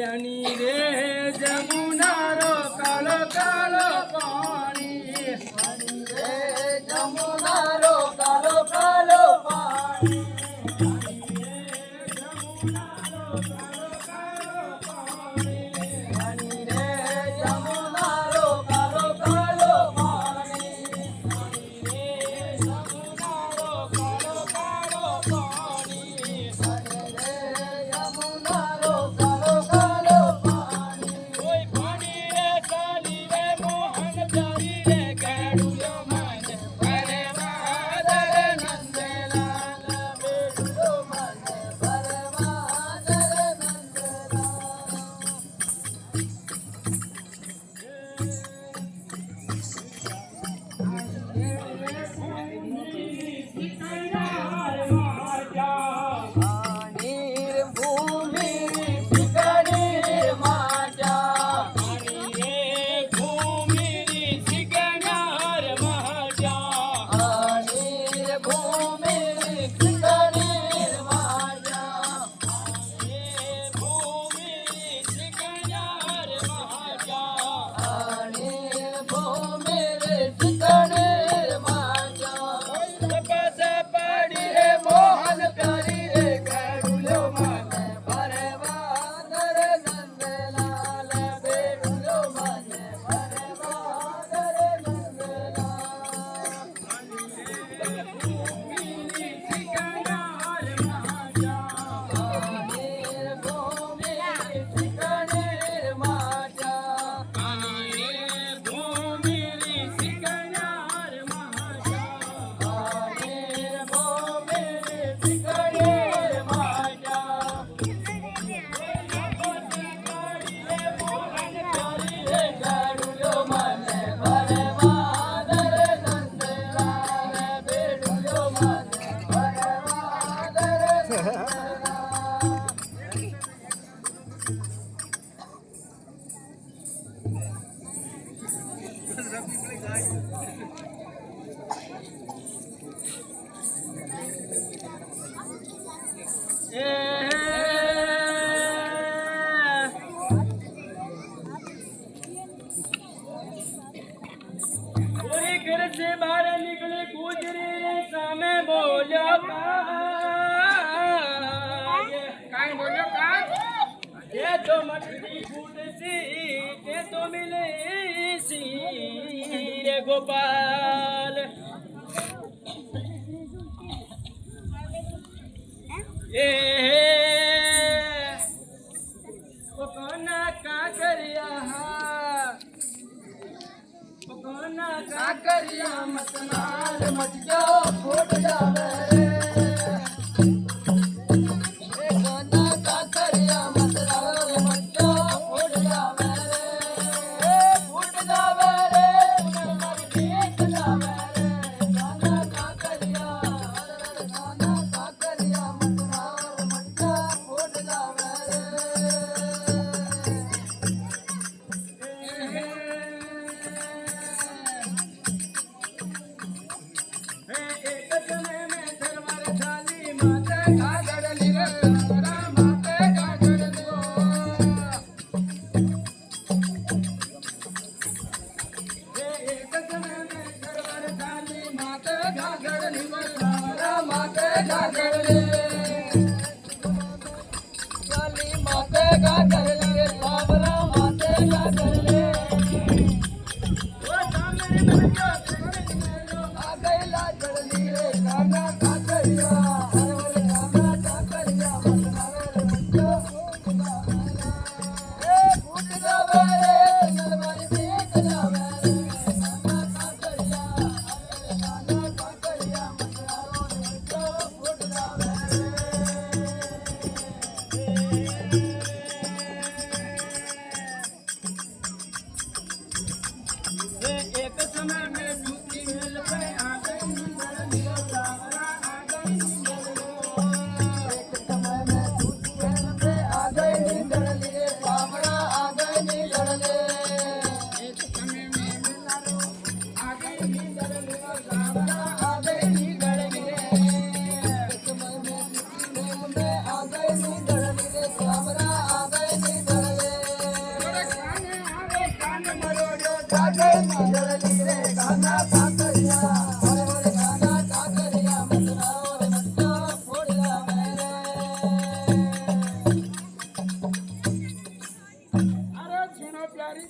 आणि रे जमुना रो कालो कालो पाणी आणि रे जमुना रो कालो कालो पाणी से बाहर निकले गुजरे सामे बोलो काय बोलो का ये तो मटकी फूट सी ये तो मिले सी रे गोपाल ए ओ कोना का करिया कोना का करिया मतनाल मत जाओ फूट जावे रे कोना का करिया मतनाल मत जाओ फूट जावे रे फूट जावे रे मर देख जावे रे कोना का करिया मतनाल मत जाओ फूट जावे जागे